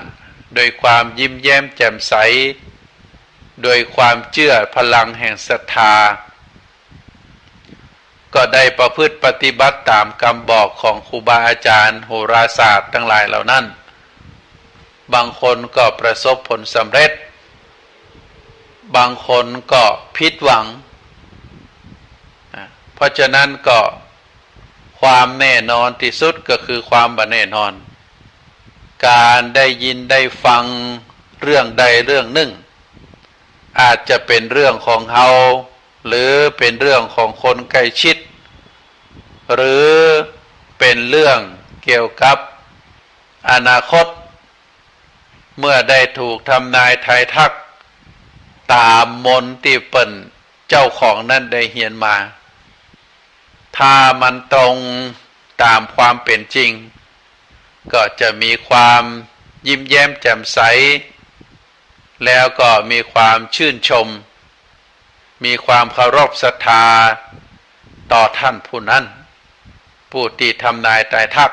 โดยความยิ้มแย้มแจ่มใสโดยความเชื่อพลังแห่งศรัทธาก็ได้ประพฤติปฏิบัติตามคำบอกของครูบาอาจารย์โหราศาสตร์ทั้งหลายเหล่านั้นบางคนก็ประสบผลสำเร็จบางคนก็ผิดหวังเพราะฉะนั้นก็ความแน่นอนที่สุดก็คือความบ่แน่นอนการได้ยินได้ฟังเรื่องใดเรื่องหนึ่งอาจจะเป็นเรื่องของเฮาหรือเป็นเรื่องของคนใกล้ชิดหรือเป็นเรื่องเกี่ยวกับอนาคตเมื่อได้ถูกทำนายทายทักตามมนต์ที่เปิ่นเจ้าของนั้นได้เฮียนมาถ้ามันตรงตามความเป็นจริงก็จะมีความยิ้มแย้มแจ่มใสแล้วก็มีความชื่นชมมีความเคารพศรัทธาต่อท่านผู้นั้นผู้ที่ทำนายทายทัก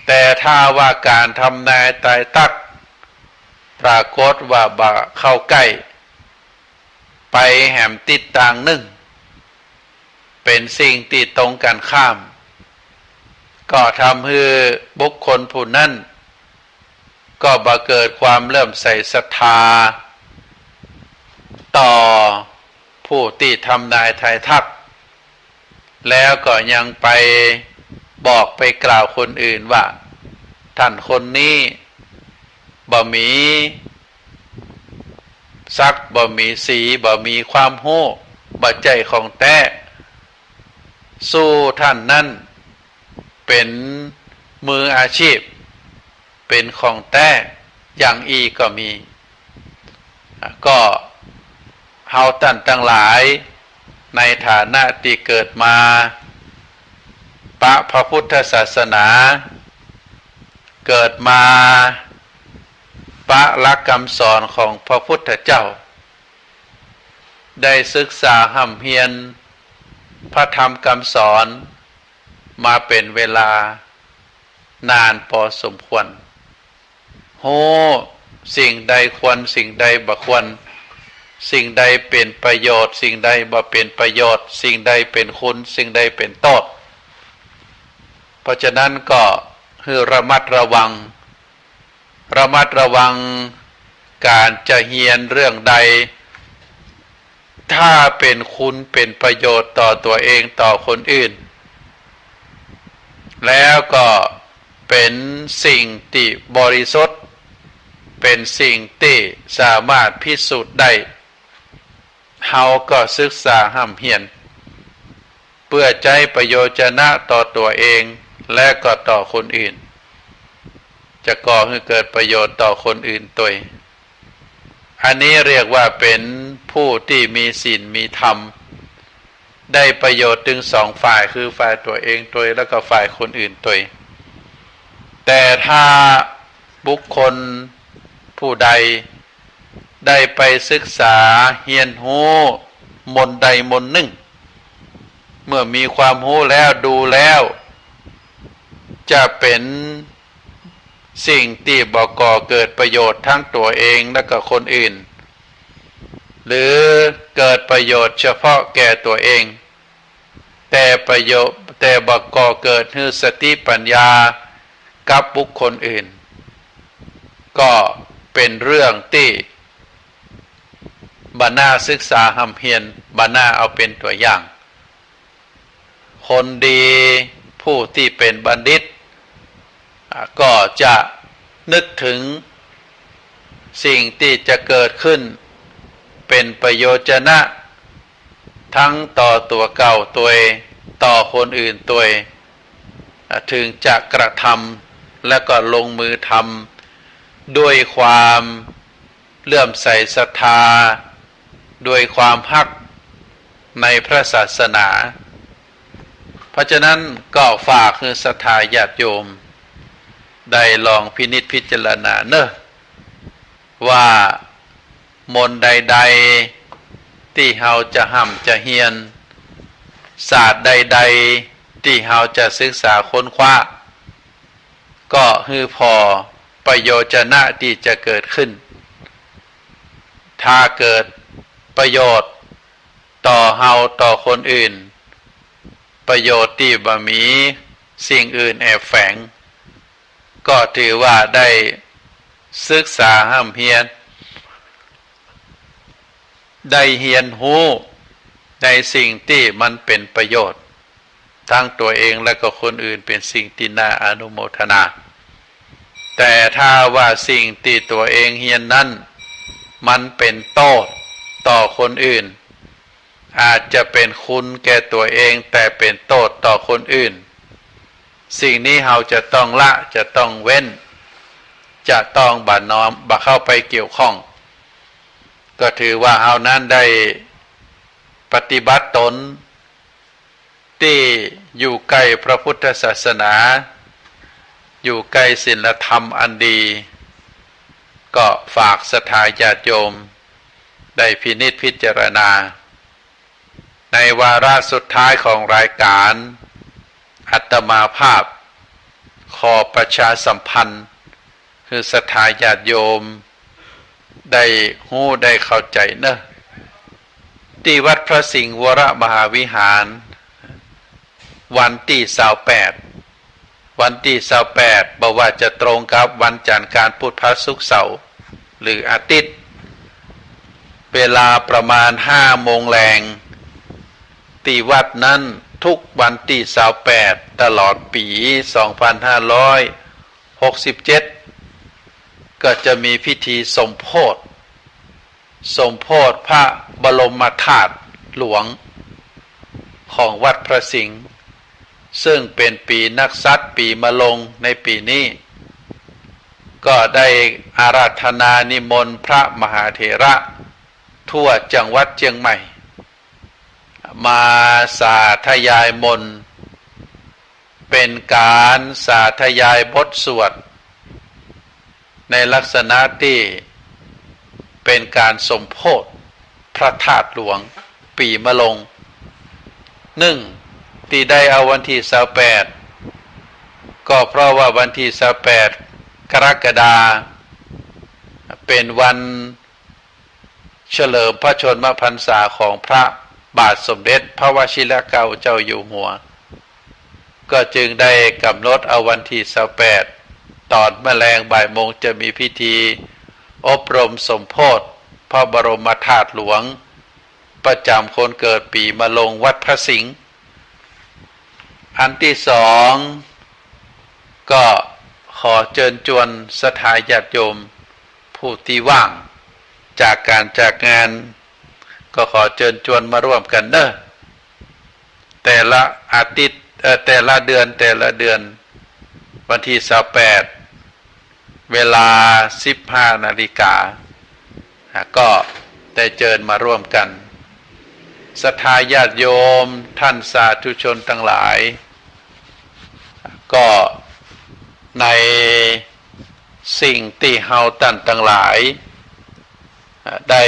แต่ถ้าว่าการทำนายทายทักปรากฏว่าบ่เข้าใกล้ไปแหมติดต่างหนึ่งเป็นสิ่งที่ตรงกันข้ามก็ทำให้บุคคลผู้นั้นก็บังเกิดความเริ่มใส่ศรัทธาต่อผู้ที่ทำนายทายทักแล้วก็ยังไปบอกไปกล่าวคนอื่นว่าท่านคนนี้บ่มีซักบ่มีสีบ่มีความรู้บ่ใจของแท้สู้ท่านนั้นเป็นมืออาชีพเป็นของแท้อย่างอีก็มีก็เฮาท่านทั้งหลายในฐานะที่เกิดมาพระพุทธศาสนาเกิดมาหลักคำสอนของพระพุทธเจ้าได้ศึกษาห่ำเฮียนพระธรรมคำสอนมาเป็นเวลานานพอสมควรโหสิ่งใดควรสิ่งใดบ่ควรสิ่งใดเป็นประโยชน์สิ่งใดบ่เป็นประโยชน์สิ่งใดเป็นคุณสิ่งใดเป็นโทษเพราะฉะนั้นก็คือระมัดระวังการจะเฮียนเรื่องใดถ้าเป็นคุณเป็นประโยชน์ต่อตัวเองต่อคนอื่นแล้วก็เป็นสิ่งที่บริสุทธิ์เป็นสิ่งที่สามารถพิสูจน์ได้เฮาก็ศึกษาห้ำเฮียนเพื่อใจประโยชนะต่อตัวเองและก็ต่อคนอื่นจะก่อให้เกิดประโยชน์ต่อคนอื่นตัวอันนี้เรียกว่าเป็นผู้ที่มีศีลมีธรรมได้ประโยชน์ถึงสองฝ่ายคือฝ่ายตัวเองตัวแล้วก็ฝ่ายคนอื่นตัวแต่ถ้าบุคคลผู้ใดได้ไปศึกษาเฮียนหูมนต์ใดมนต์หนึ่งเมื่อมีความรู้แล้วดูแล้วจะเป็นสิ่งที่บ่ก่อเกิดประโยชน์ทั้งตัวเองและก็คนอื่นหรือเกิดประโยชน์เฉพาะแก่ตัวเองแต่บ่ก่อเกิดให้สติปัญญากับบุคคลอื่นก็เป็นเรื่องที่บ่น่าศึกษาห่ำเฮียนบ่น่าเอาเป็นตัวอย่างคนดีผู้ที่เป็นบัณฑิตก็จะนึกถึงสิ่งที่จะเกิดขึ้นเป็นประโยชนะ ทั้งต่อตัวเก่าตัวเองต่อคนอื่นตัวเองถึงจะกระทำและก็ลงมือทำด้วยความเลื่อมใสศรัทธาด้วยความฮักในพระศาสนาเพราะฉะนั้นก็ฝากคือศรัทธาญาติโยมได้ลองพินิจพิจารณาเนอะว่ามนต์ใดๆที่เราจะห้ำจะเฮียนศาสตร์ใดๆที่เราจะศึกษาค้นคว้าก็คือพอประโยชนะที่จะเกิดขึ้นถ้าเกิดประโยชน์ต่อเราต่อคนอื่นประโยชน์ที่บ่มีสิ่งอื่นแอบแฝงก็ถือว่าได้ศึกษาห้ำเฮียนได้เฮียนหูในสิ่งที่มันเป็นประโยชน์ทั้งตัวเองและก็คนอื่นเป็นสิ่งที่น่าอนุโมทนาแต่ถ้าว่าสิ่งที่ตัวเองเฮียนนั้นมันเป็นโทษต่อคนอื่นอาจจะเป็นคุณแก่ตัวเองแต่เป็นโทษต่อคนอื่นสิ่งนี้เราจะต้องละจะต้องเว้นจะต้องบัดน้อมบัดเข้าไปเกี่ยวข้องก็ถือว่าเรานั้นได้ปฏิบัติตนที่อยู่ใกล้พระพุทธศาสนาอยู่ใกล้ศีลธรรมอันดีก็ฝากศรัทธาญาติโยมได้พินิจพิจารณาในวาระสุดท้ายของรายการอาตมาภาพขอประชาสัมพันธ์คือศรัทธาญาติโยมได้ฮู้ได้เข้าใจเนอะที่วัดพระสิงห์วรมหาวิหารวันที่28วันที่28บอกว่าจะตรงกับวันจันทร์การพุธพฤหัสศุกร์เสาร์หรืออาทิตย์เวลาประมาณ5 โมงแรงที่วัดนั้นทุกวันที่28ตลอดปี2567ก็จะมีพิธีสมโภชพระบรมธาตุหลวงของวัดพระสิงห์ซึ่งเป็นปีนักษัตริย์ปีมะลงในปีนี้ก็ได้อาราธนานิมนต์พระมหาเถระทั่วจังหวัดเชียงใหม่มาสาธยายมนต์เป็นการสาธยายบทสวดในลักษณะที่เป็นการสมโภชพระธาตุหลวงปีมะลงที่ได้เอาวันที่28ก็เพราะว่าวันที่28กรกฎาคมเป็นวันเฉลิมพระชนมพรรษาของพระบาทสมเด็จพระวชิรเกล้าเจ้าอยู่หัวก็จึงได้กำหนดเอาวันที่28ตอนแมลงบ่ายโมงจะมีพิธีอบรมสมโภชพระบรมธาตุหลวงประจำคนเกิดปีมะลงวัดพระสิงห์อันที่2ก็ขอเชิญชวนศรัทธาญาติโยมผู้ที่ว่างจากการจากงานก็ขอเชิญชวนมาร่วมกันเนอะแต่ละอาทิตย์แต่ละเดือนวันที่28เวลา 15 นาฬิกาก็ได้เชิญมาร่วมกันศรัทธาญาติโยมท่านสาธุชนทั้งหลายก็ในสิ่งที่เฮาท่านทั้งหลายได้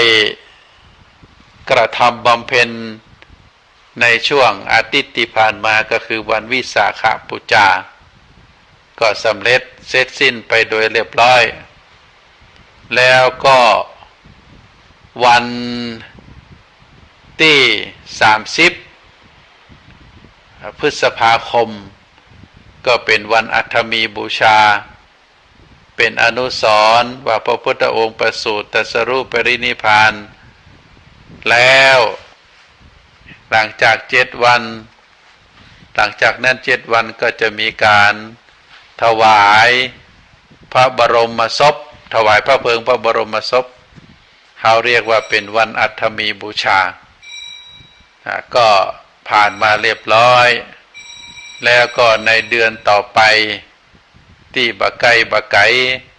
กระทำบำเพ็ญในช่วงอาทิตย์ที่ผ่านมาก็คือวันวิสาขบูชาก็สำเร็จเสร็จสิ้นไปโดยเรียบร้อยแล้วก็วันที่30พฤษภาคมก็เป็นวันอัฐมีบูชาเป็นอนุสรณ์ว่าพระพุทธองค์ประสูติตรัสรู้ปรินิพพานแล้วหลังจาก7 วันหลังจากนั้น7 วันก็จะมีการถวายพระบรมศพถวายพระเพลิงพระบรมศพเขาเรียกว่าเป็นวันอัฐมีบูชา ก็ผ่านมาเรียบร้อยแล้วก็ในเดือนต่อไปที่บะไก่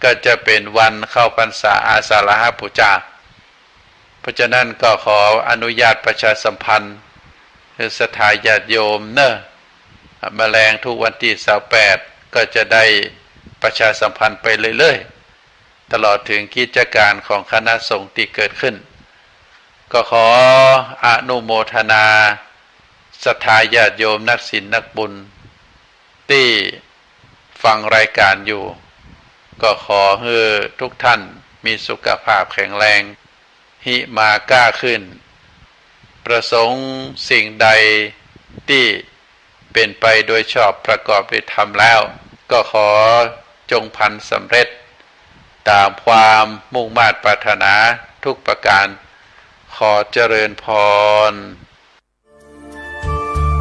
ก็จะเป็นวันเข้าพรรษาอาสาฬหบูชาเพราะฉะนั้นก็ขออนุญาตประชาสัมพันธ์คือศรัทธาญาติโยมเนอะแมลงทุกวันที่28ก็จะได้ประชาสัมพันธ์ไปเรื่อยๆตลอดถึงกิจการของคณะสงฆ์ที่เกิดขึ้นก็ขออนุโมทนาศรัทธาญาติโยมนักศีลนักบุญที่ฟังรายการอยู่ก็ขอให้ทุกท่านมีสุขภาพแข็งแรงหิมากล้าขึ้นประสงค์สิ่งใดที่เป็นไปโดยชอบประกอบด้วยธรรมแล้วก็ขอจงพันสำเร็จตามความมุ่งมา่ปรารถนาทุกประการขอเจริญพร